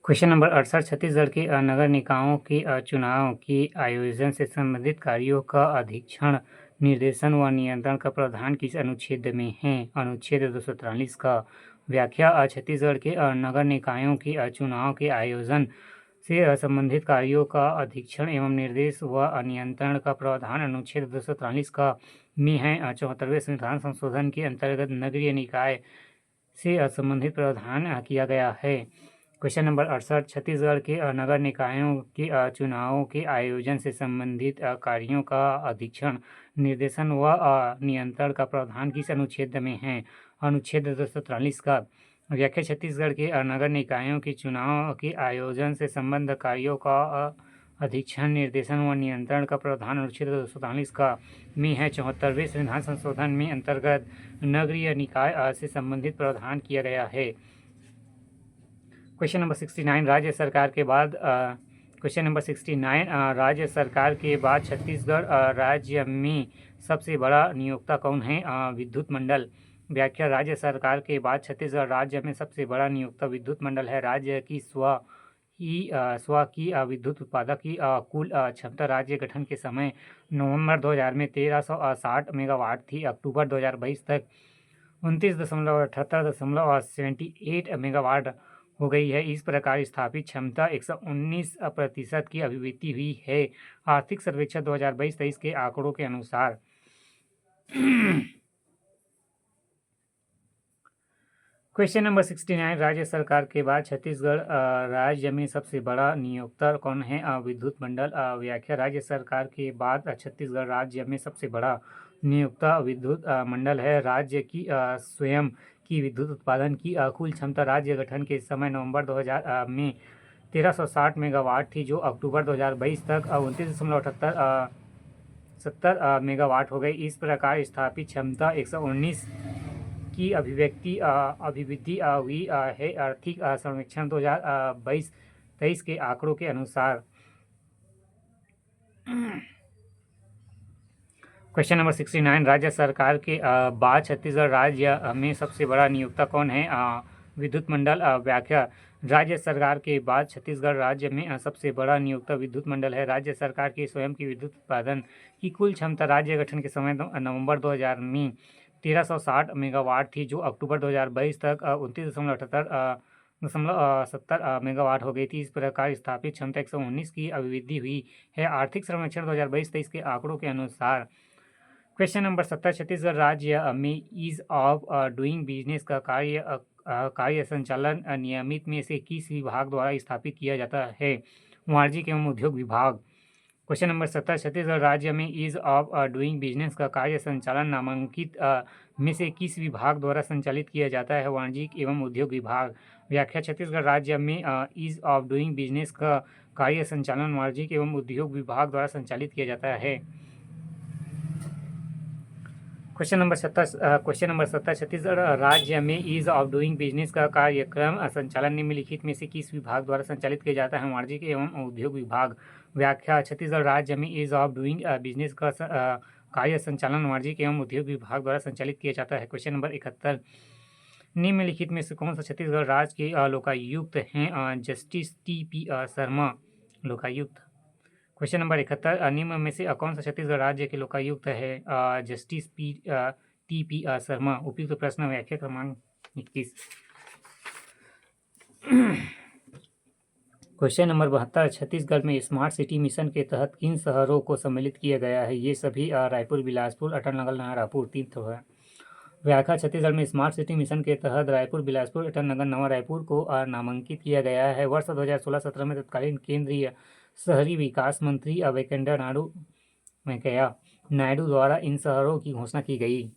Question number 68 Chhattisgarh के नगर निकायों के चुनाव के आयोजन से संबंधित कार्यों का अधीक्षण, निर्देशन व नियंत्रण का प्रावधान किस अनुच्छेद में है? अनुच्छेद 243 का। व्याख्या छत्तीसगढ़ के नगर निकायों के चुनाव के आयोजन से संबंधित कार्यों का अधीक्षण एवं निर्देश व नियंत्रण का प्रावधान अनुच्छेद 243 का में है। 74वें संविधान संशोधन के अंतर्गत नगरीय निकाय से संबंधित प्रावधान किया गया है। क्वेश्चन नंबर 68 छत्तीसगढ़ के नगर निकायों के चुनावों के आयोजन से संबंधित कार्यों का अधीक्षण, निर्देशन व नियंत्रण का प्रावधान किस अनुच्छेद में है? अनुच्छेद 243 का। व्याख्या छत्तीसगढ़ के नगर निकायों के चुनाव के आयोजन से संबंध कार्यों का अधीक्षण, निर्देशन व नियंत्रण का प्रावधान अनुच्छेद 243 का में है। 74वें संविधान संशोधन में अंतर्गत नगरीय निकाय से संबंधित प्रावधान किया गया है। क्वेश्चन नंबर 69 राज्य सरकार के बाद राज्य सरकार के बाद छत्तीसगढ़ राज्य में सबसे बड़ा नियोक्ता कौन है? विद्युत मंडल। व्याख्या राज्य सरकार के बाद छत्तीसगढ़ राज्य में सबसे बड़ा नियोक्ता विद्युत मंडल है। राज्य की स्व की विद्युत उत्पादक की कुल क्षमता राज्य गठन के समय नवंबर 2000 में 1360 मेगावाट थी। अक्टूबर 2022 तक 29.78 मेगावाट हो गई है। इस प्रकार स्थापित क्षमता 119% की अभिवृद्धि हुई है। आर्थिक सर्वेक्षण 2022-23 के आंकड़ों के अनुसार। क्वेश्चन नंबर 69 राज्य सरकार के बाद छत्तीसगढ़ राज्य में सबसे बड़ा नियोक्ता कौन है? विद्युत मंडल। व्याख्या राज्य सरकार के बाद छत्तीसगढ़ राज्य में सबसे बड़ा नियोक्ता विद्युत मंडल है। राज्य की स्वयं की विद्युत उत्पादन की कुल क्षमता राज्य गठन के समय नवंबर 2000 में 1360 मेगावाट थी, जो अक्टूबर 2022 तक 29.78 मेगावाट हो गई। इस प्रकार स्थापित क्षमता 119 की अभिवृद्धि हुई है। आर्थिक सर्वेक्षण 2022-23 के आंकड़ों के अनुसार। क्वेश्चन नंबर 69 राज्य सरकार के बाद छत्तीसगढ़ राज्य में सबसे बड़ा नियोक्ता कौन है? विद्युत मंडल। व्याख्या राज्य सरकार के बाद छत्तीसगढ़ राज्य में सबसे बड़ा नियोक्ता विद्युत मंडल है। राज्य सरकार की स्वयं की विद्युत उत्पादन की कुल क्षमता राज्य गठन के समय नवंबर 2000 में 1360 मेगावाट थी, जो अक्टूबर 2022 तक 29.78 मेगावाट हो गई थी। इस प्रकार स्थापित क्षमता 119 की अभिवृद्धि हुई है। आर्थिक सर्वेक्षण 2022-23 के आंकड़ों के अनुसार। क्वेश्चन नंबर 70 छत्तीसगढ़ राज्य में ईज ऑफ डूइंग बिजनेस का कार्य संचालन नियमित में से किस विभाग द्वारा स्थापित किया जाता है? वाणिज्यिक एवं उद्योग विभाग। क्वेश्चन नंबर 70 छत्तीसगढ़ राज्य में ईज ऑफ डूइंग बिजनेस का कार्य संचालन नामांकित में से किस विभाग द्वारा संचालित किया जाता है? वाणिज्यिक एवं उद्योग विभाग। व्याख्या छत्तीसगढ़ राज्य में ईज ऑफ डूइंग बिजनेस का कार्य संचालन वाणिज्यिक एवं उद्योग विभाग द्वारा संचालित किया जाता है। क्वेश्चन नंबर 70 छत्तीसगढ़ राज्य में ईज ऑफ डूइंग बिजनेस का कार्यक्रम संचालन निम्नलिखित में से किस विभाग द्वारा संचालित किया जाता है? वाणिज्यिक एवं उद्योग विभाग। व्याख्या छत्तीसगढ़ राज्य में ईज ऑफ डूइंग बिजनेस का कार्य संचालन वाणिज्यिक एवं उद्योग विभाग द्वारा संचालित किया जाता है। क्वेश्चन नंबर 71 निम्नलिखित में से कौन सा छत्तीसगढ़ राज्य के लोकायुक्त हैं? Justice T P. Sharma Lokayukta. Question number 71 निम्न में से कौन सा छत्तीसगढ़ राज्य के लोकायुक्त है? Justice T P. शर्मा। उपयुक्त प्रश्न। व्याख्या क्रमांक 21। क्वेश्चन नंबर 72 छत्तीसगढ़ में स्मार्ट सिटी मिशन के तहत किन शहरों को सम्मिलित किया गया है? ये सभी रायपुर, बिलासपुर, अटलनगर, नया रायपुर 3 तो है। व्याख्या छत्तीसगढ़ में स्मार्ट सिटी मिशन के तहत रायपुर, बिलासपुर, अटलनगर, नवा रायपुर को नामांकित किया गया है। वर्ष 2016-17 में तत्कालीन केंद्रीय शहरी विकास मंत्री वेंकैया नायडू द्वारा इन शहरों की घोषणा की गई।